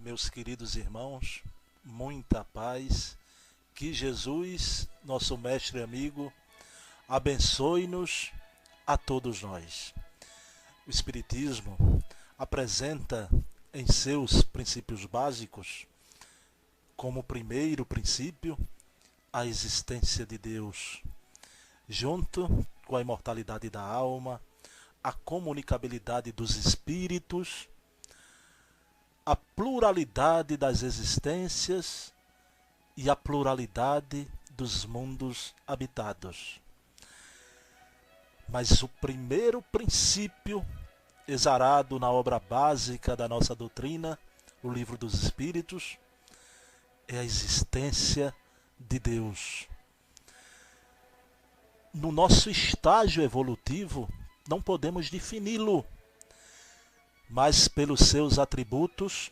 Meus queridos irmãos, muita paz, que Jesus, nosso mestre e amigo, abençoe-nos a todos nós. O Espiritismo apresenta em seus princípios básicos, como primeiro princípio, a existência de Deus, junto com a imortalidade da alma, a comunicabilidade dos espíritos, a pluralidade das existências e a pluralidade dos mundos habitados. Mas o primeiro princípio, exarado na obra básica da nossa doutrina, o Livro dos Espíritos, é a existência de Deus. No nosso estágio evolutivo, não podemos defini-lo, mas pelos seus atributos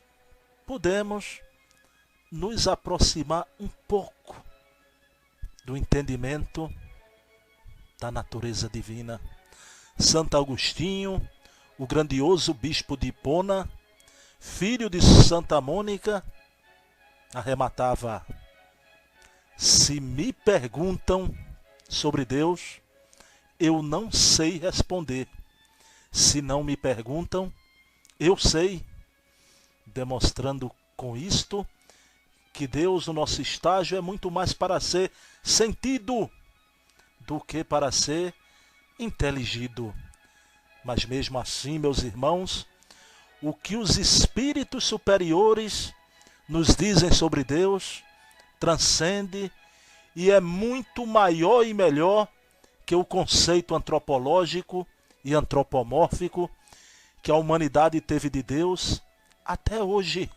podemos nos aproximar um pouco do entendimento da natureza divina. Santo Agostinho, o grandioso bispo de Hipona, filho de Santa Mônica, arrematava: se me perguntam sobre Deus, eu não sei responder. Se não me perguntam, eu sei, demonstrando com isto que Deus no nosso estágio é muito mais para ser sentido do que para ser inteligido. Mas mesmo assim, meus irmãos, o que os espíritos superiores nos dizem sobre Deus transcende e é muito maior e melhor que o conceito antropológico e antropomórfico que a humanidade teve de Deus até hoje.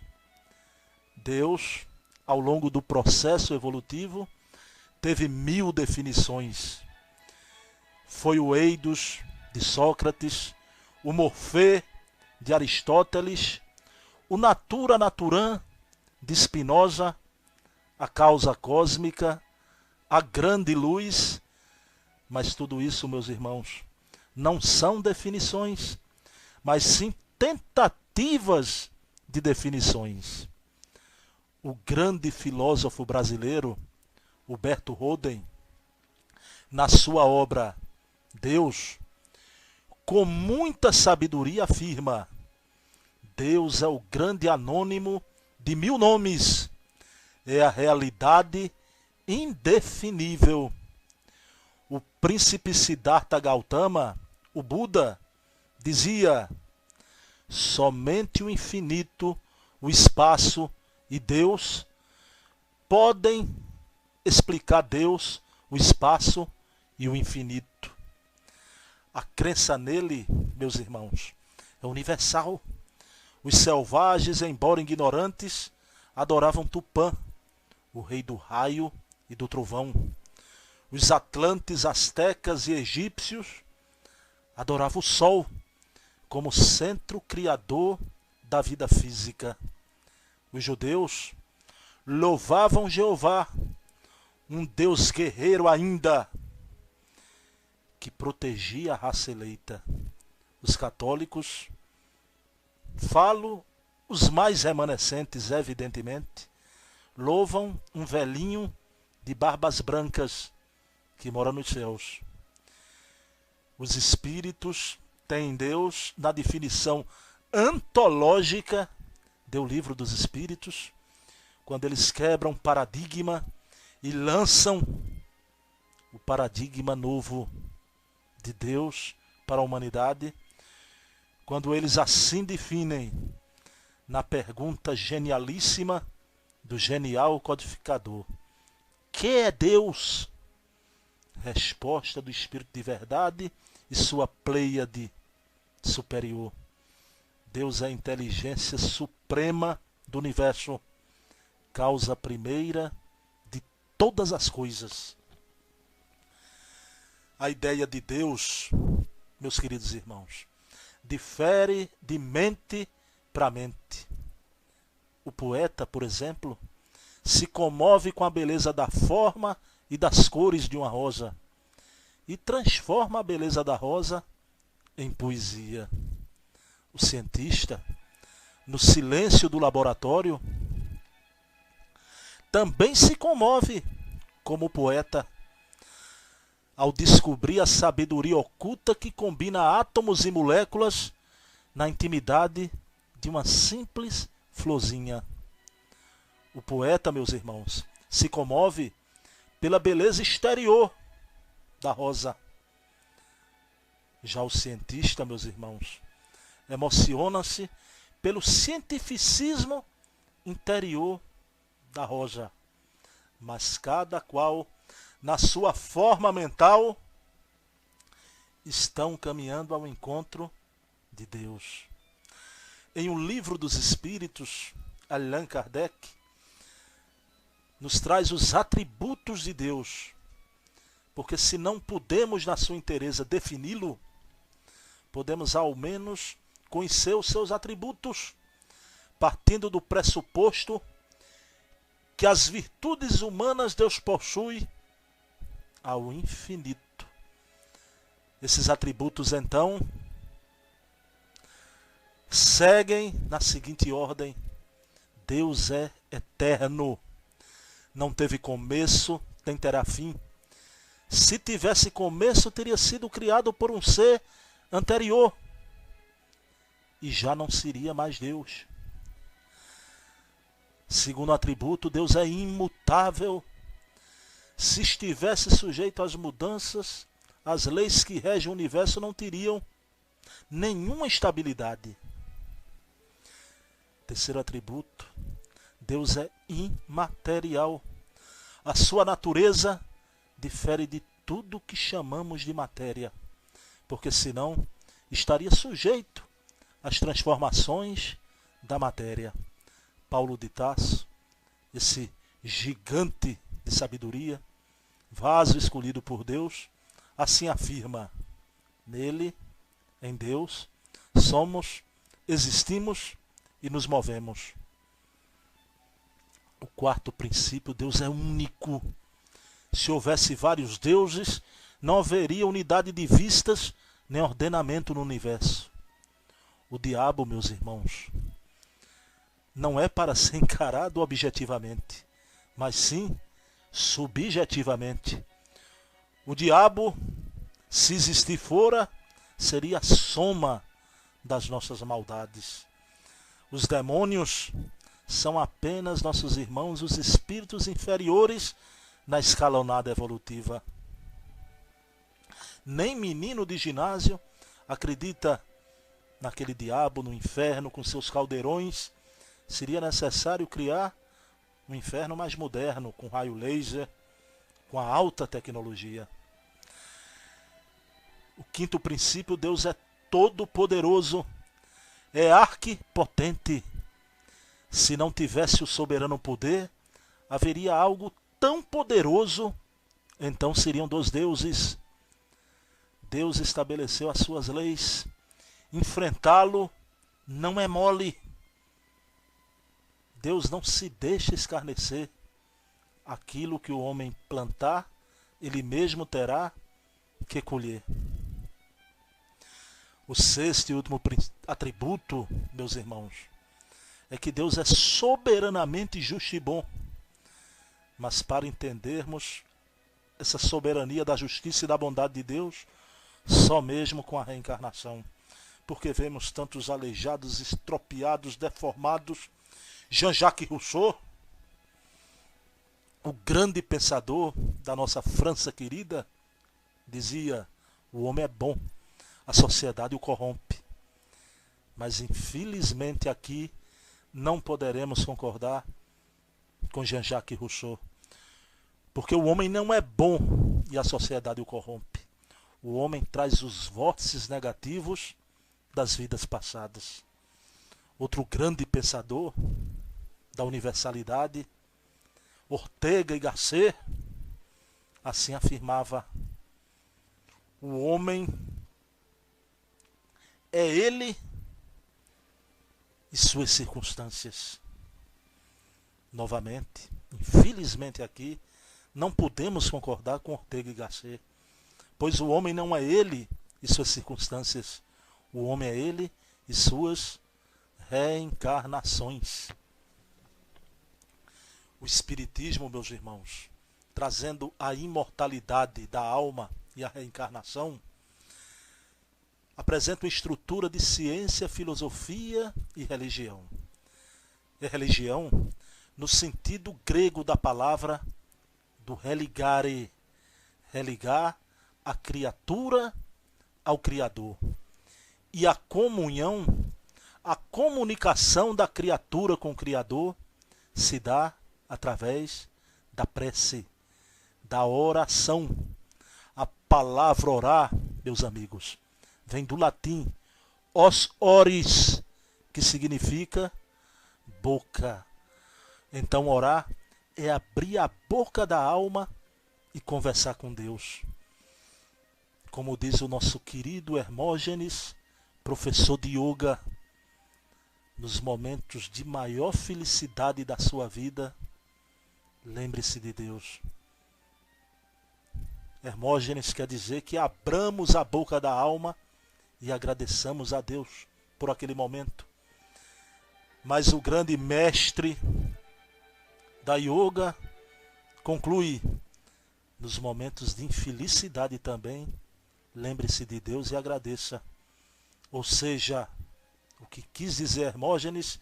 Deus, ao longo do processo evolutivo, teve 1000 definições. Foi o eidos de Sócrates, o morfê de Aristóteles, o natura naturam de Spinoza, a causa cósmica, a grande luz. Mas tudo isso, meus irmãos, não são definições, mas sim tentativas de definições. O grande filósofo brasileiro, Huberto Roden, na sua obra Deus, com muita sabedoria afirma: Deus é o grande anônimo de 1000 nomes, é a realidade indefinível. O príncipe Siddhartha Gautama, o Buda, dizia: somente o infinito, o espaço e Deus podem explicar Deus, o espaço e o infinito. A crença nele, meus irmãos, é universal. Os selvagens, embora ignorantes, adoravam Tupã, o rei do raio e do trovão. Os atlantes, astecas e egípcios adoravam o sol como centro criador da vida física. Os judeus louvavam Jeová, um Deus guerreiro ainda, que protegia a raça eleita. Os católicos, falo os mais remanescentes evidentemente, louvam um velhinho de barbas brancas que mora nos céus. Os espíritos têm Deus na definição antológica do Livro dos Espíritos, quando eles quebram paradigma e lançam o paradigma novo de Deus para a humanidade, quando eles assim definem na pergunta genialíssima do genial codificador: que é Deus? Resposta do Espírito de verdade e sua pleiade superior: Deus é a inteligência suprema do universo, causa primeira de todas as coisas. A ideia de Deus, meus queridos irmãos, difere de mente para mente. O poeta, por exemplo, se comove com a beleza da forma e das cores de uma rosa e transforma a beleza da rosa em poesia. O cientista no silêncio do laboratório, também se comove como poeta ao descobrir a sabedoria oculta que combina átomos e moléculas na intimidade de uma simples florzinha. O poeta, meus irmãos, se comove pela beleza exterior da rosa. Já o cientista, meus irmãos, emociona-se pelo cientificismo interior da rosa. Mas cada qual, na sua forma mental, estão caminhando ao encontro de Deus. Em O Livro dos Espíritos, Allan Kardec nos traz os atributos de Deus, porque se não podemos, na sua inteireza, defini-lo, podemos ao menos conhecer os seus atributos, partindo do pressuposto que as virtudes humanas Deus possui ao infinito. Esses atributos, então, seguem na seguinte ordem: Deus é eterno, não teve começo, nem terá fim. Se tivesse começo, teria sido criado por um ser anterior e já não seria mais Deus. Segundo atributo, Deus é imutável. Se estivesse sujeito às mudanças, as leis que regem o universo não teriam nenhuma estabilidade. Terceiro atributo, Deus é imaterial. A sua natureza difere de tudo que chamamos de matéria, porque senão estaria sujeito às transformações da matéria. Paulo de Tarso, esse gigante de sabedoria, vaso escolhido por Deus, assim afirma: nele, em Deus, somos, existimos e nos movemos. O quarto princípio, Deus é único. Se houvesse vários deuses, não haveria unidade de vistas nem ordenamento no universo. O diabo, meus irmãos, não é para ser encarado objetivamente, mas sim subjetivamente. O diabo, se existir fora, seria a soma das nossas maldades. Os demônios são apenas nossos irmãos, os espíritos inferiores na escalonada evolutiva. Nem menino de ginásio acredita naquele diabo no inferno com seus caldeirões. Seria necessário criar um inferno mais moderno, com raio laser, com a alta tecnologia. O quinto princípio, Deus é todo-poderoso, é arquipotente. Se não tivesse o soberano poder, haveria algo tão poderoso, então seriam dos deuses. Deus estabeleceu as suas leis. Enfrentá-lo não é mole. Deus não se deixa escarnecer. Aquilo que o homem plantar, ele mesmo terá que colher. O sexto e último atributo, meus irmãos, é que Deus é soberanamente justo e bom. Mas para entendermos essa soberania da justiça e da bondade de Deus, só mesmo com a reencarnação. Porque vemos tantos aleijados, estropiados, deformados. Jean-Jacques Rousseau, o grande pensador da nossa França querida, dizia: o homem é bom, a sociedade o corrompe. Mas infelizmente aqui não poderemos concordar com Jean-Jacques Rousseau, porque o homem não é bom e a sociedade o corrompe. O homem traz os vórtices negativos das vidas passadas. Outro grande pensador da universalidade, Ortega y Gasset, assim afirmava: o homem é ele e suas circunstâncias. Novamente, infelizmente aqui, não podemos concordar com Ortega y Gasset, pois o homem não é ele e suas circunstâncias, o homem é ele e suas reencarnações. O Espiritismo, meus irmãos, trazendo a imortalidade da alma e a reencarnação, apresenta uma estrutura de ciência, filosofia e religião. É religião no sentido grego da palavra do religare, religar a criatura ao Criador. E a comunhão, a comunicação da criatura com o Criador se dá através da prece, da oração. A palavra orar, meus amigos, vem do latim os oris, que significa boca. Então orar é abrir a boca da alma e conversar com Deus. Como diz o nosso querido Hermógenes, professor de yoga, nos momentos de maior felicidade da sua vida, lembre-se de Deus. Hermógenes quer dizer que abramos a boca da alma e agradeçamos a Deus por aquele momento. Mas o grande mestre da yoga conclui: nos momentos de infelicidade também, lembre-se de Deus e agradeça. Ou seja, o que quis dizer Hermógenes,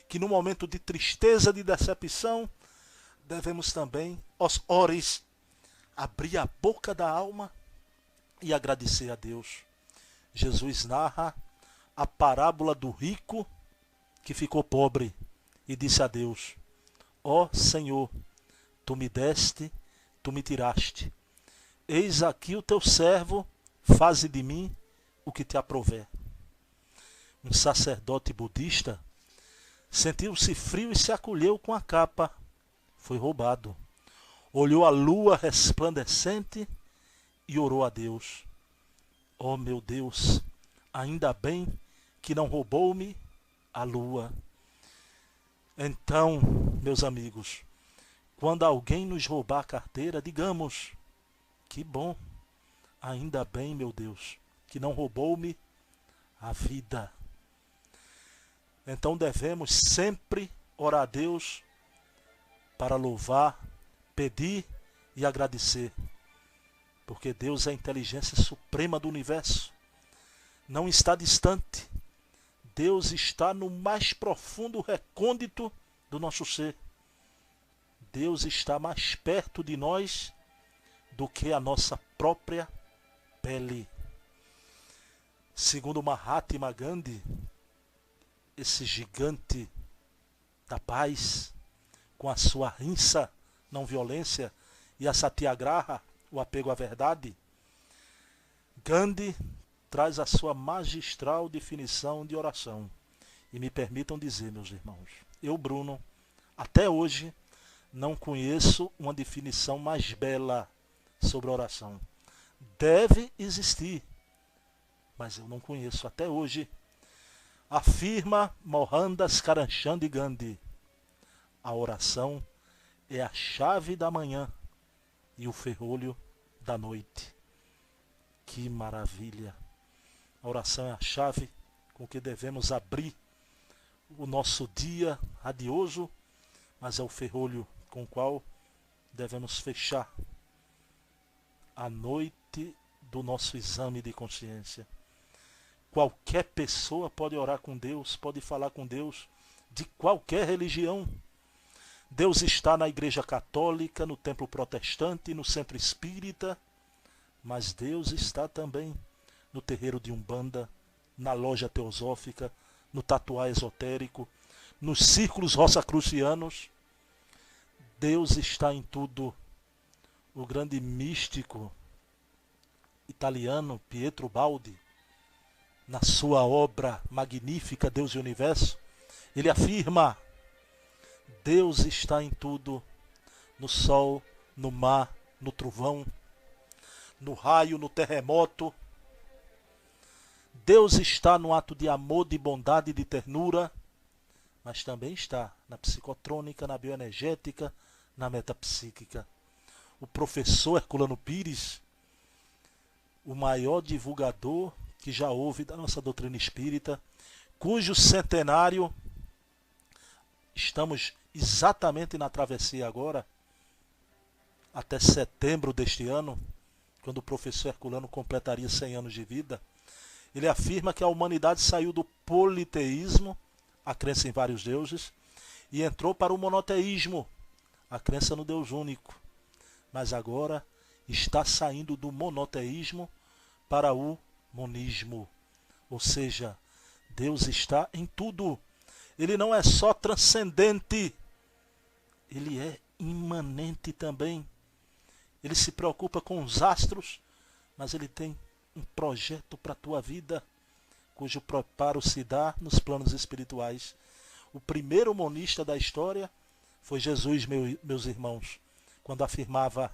que no momento de tristeza, de decepção, devemos também, os ores, abrir a boca da alma e agradecer a Deus. Jesus narra a parábola do rico que ficou pobre e disse a Deus: ó Senhor, tu me deste, tu me tiraste. Eis aqui o teu servo, faze de mim o que te aprouver. Um sacerdote budista sentiu-se frio e se acolheu com a capa. Foi roubado. Olhou a lua resplandecente e orou a Deus: ó meu Deus, ainda bem que não roubou-me a lua. Então, meus amigos, quando alguém nos roubar a carteira, digamos: que bom, ainda bem, meu Deus, que não roubou-me a vida. Então devemos sempre orar a Deus para louvar, pedir e agradecer. Porque Deus é a inteligência suprema do universo. Não está distante. Deus está no mais profundo recôndito do nosso ser. Deus está mais perto de nós do que a nossa própria pele. Segundo Mahatma Gandhi, esse gigante da paz, com a sua ahimsa, não violência, e a satyagraha, o apego à verdade, Gandhi traz a sua magistral definição de oração. E me permitam dizer, meus irmãos, eu, Bruno, até hoje não conheço uma definição mais bela sobre oração. Deve existir, mas eu não conheço até hoje. Afirma Mohandas Karamchand Gandhi: a oração é a chave da manhã e o ferrolho da noite. Que maravilha! A oração é a chave com que devemos abrir o nosso dia radioso, mas é o ferrolho com o qual devemos fechar a noite do nosso exame de consciência. Qualquer pessoa pode orar com Deus, pode falar com Deus, de qualquer religião. Deus está na Igreja Católica, no Templo Protestante, no Centro Espírita, mas Deus está também no terreiro de Umbanda, na loja teosófica, no tatuá esotérico, nos círculos rossacrucianos. Deus está em tudo. O grande místico italiano Pietro Baldi, na sua obra magnífica Deus e o Universo, ele afirma: Deus está em tudo, no sol, no mar, no trovão, no raio, no terremoto. Deus está no ato de amor, de bondade e de ternura, mas também está na psicotrônica, na bioenergética, na metapsíquica. O professor Herculano Pires, o maior divulgador que já houve da nossa doutrina espírita, cujo centenário estamos exatamente na travessia agora, até setembro deste ano, quando o professor Herculano completaria 100 anos de vida. Ele afirma que a humanidade saiu do politeísmo, a crença em vários deuses, e entrou para o monoteísmo, a crença no Deus único. Mas agora está saindo do monoteísmo para o monismo. Ou seja, Deus está em tudo. Ele não é só transcendente, ele é imanente também. Ele se preocupa com os astros, mas ele tem um projeto para a tua vida, cujo preparo se dá nos planos espirituais. O primeiro monista da história foi Jesus, meus irmãos, quando afirmava: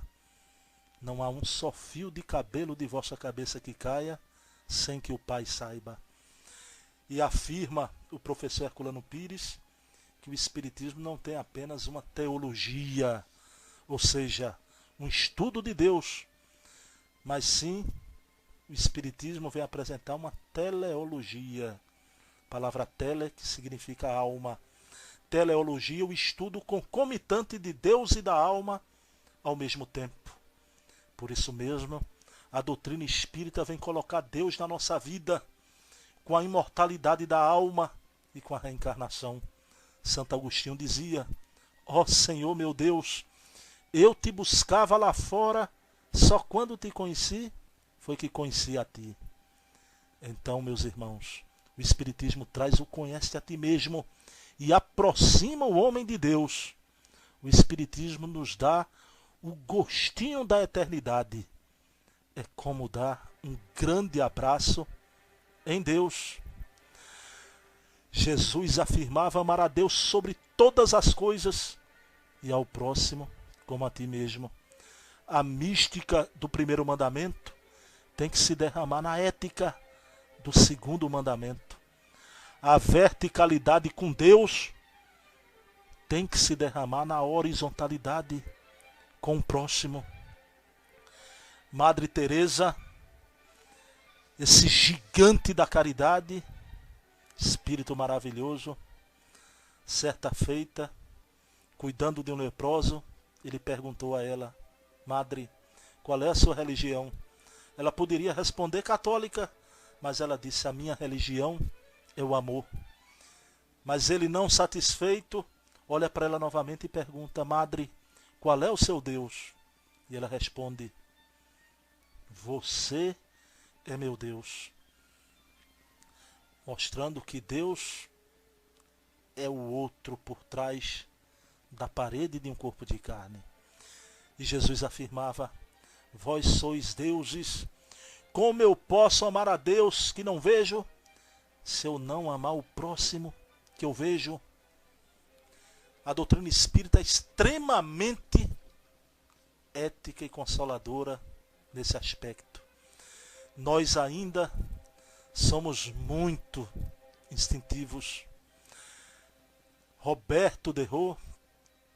não há um só fio de cabelo de vossa cabeça que caia sem que o Pai saiba. E afirma o professor Herculano Pires que o Espiritismo não tem apenas uma teologia, ou seja, um estudo de Deus, mas sim o Espiritismo vem apresentar uma teleologia. Palavra tele, que significa alma. Teleologia, o estudo concomitante de Deus e da alma ao mesmo tempo. Por isso mesmo, a doutrina espírita vem colocar Deus na nossa vida, com a imortalidade da alma e com a reencarnação. Santo Agostinho dizia: ó Senhor meu Deus, eu te buscava lá fora, só quando te conheci, foi que conheci a ti. Então, meus irmãos, o Espiritismo traz o conhece a ti mesmo e aproxima o homem de Deus. O Espiritismo nos dá o gostinho da eternidade. É como dar um grande abraço em Deus. Jesus afirmava amar a Deus sobre todas as coisas e ao próximo como a ti mesmo. A mística do primeiro mandamento tem que se derramar na ética do segundo mandamento. A verticalidade com Deus tem que se derramar na horizontalidade com o próximo. Madre Teresa, esse gigante da caridade, espírito maravilhoso, certa feita, cuidando de um leproso, ele perguntou a ela: Madre, qual é a sua religião? Ela poderia responder católica, mas ela disse: a minha religião é o amor. Mas ele, não satisfeito, olha para ela novamente e pergunta: Madre, qual é o seu Deus? E ela responde: você é meu Deus. Mostrando que Deus é o outro por trás da parede de um corpo de carne. E Jesus afirmava: vós sois deuses. Como eu posso amar a Deus que não vejo, se eu não amar o próximo que eu vejo? A doutrina espírita é extremamente ética e consoladora nesse aspecto. Nós ainda somos muito instintivos. Roberto Derrot,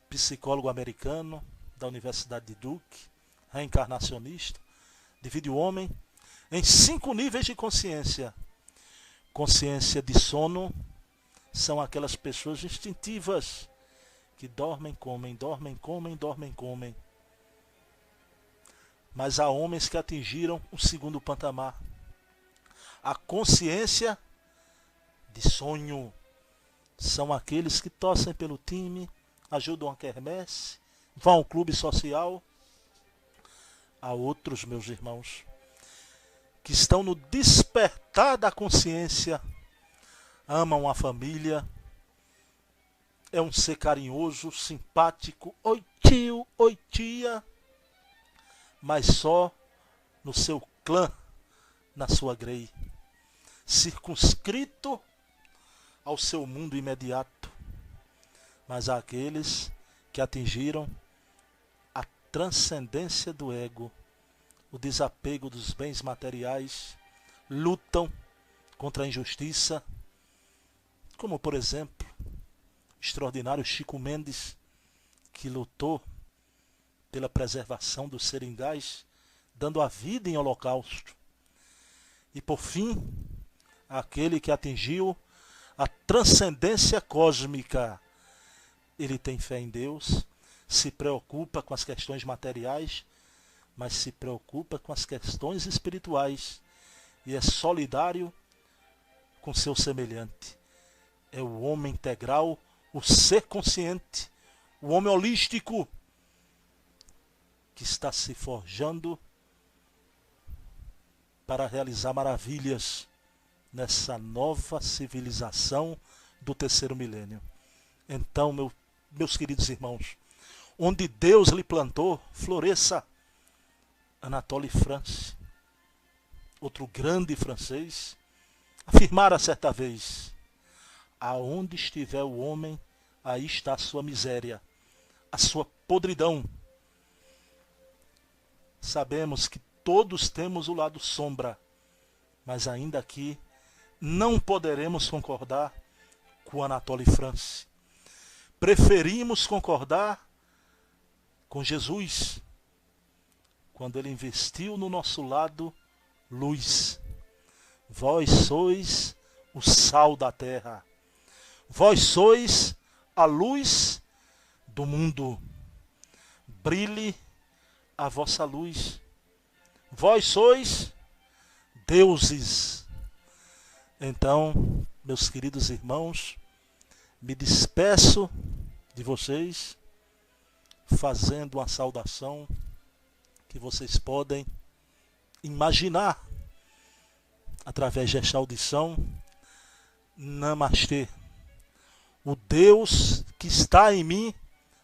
psicólogo americano da Universidade de Duke, reencarnacionista, divide o homem em 5 níveis de consciência. Consciência de sono são aquelas pessoas instintivas que dormem, comem, dormem, comem, dormem, comem. Mas há homens que atingiram o segundo patamar, a consciência de sonho. São aqueles que torcem pelo time, ajudam a quermesse, vão ao clube social. Há outros, meus irmãos, que estão no despertar da consciência, amam a família, é um ser carinhoso, simpático, oi tio, oi tia, mas só no seu clã, na sua grei, circunscrito ao seu mundo imediato. Mas há aqueles que atingiram a transcendência do ego, o desapego dos bens materiais, lutam contra a injustiça, como por exemplo o extraordinário Chico Mendes, que lutou pela preservação dos seringais, dando a vida em holocausto. E por fim, aquele que atingiu a transcendência cósmica. Ele tem fé em Deus, se preocupa com as questões materiais, mas se preocupa com as questões espirituais e é solidário com seu semelhante. É o homem integral, o ser consciente, o homem holístico que está se forjando para realizar maravilhas nessa nova civilização do terceiro milênio. Então, meus queridos irmãos, onde Deus lhe plantou, floresça. Anatole France, outro grande francês, afirmara certa vez: aonde estiver o homem, aí está a sua miséria, a sua podridão. Sabemos que todos temos o lado sombra, mas ainda aqui não poderemos concordar com Anatole France. Preferimos concordar com Jesus, quando ele investiu no nosso lado luz. Vós sois o sal da terra. Vós sois a luz do mundo. Brilhe a vossa luz. Vós sois deuses. Então, meus queridos irmãos, me despeço de vocês, fazendo uma saudação que vocês podem imaginar através desta audição. Namastê. O Deus que está em mim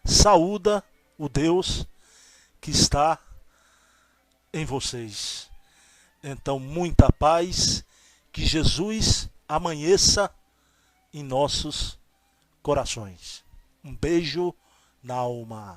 saúda o Deus que está em vocês. Então, muita paz, que Jesus amanheça em nossos corações. Um beijo na alma.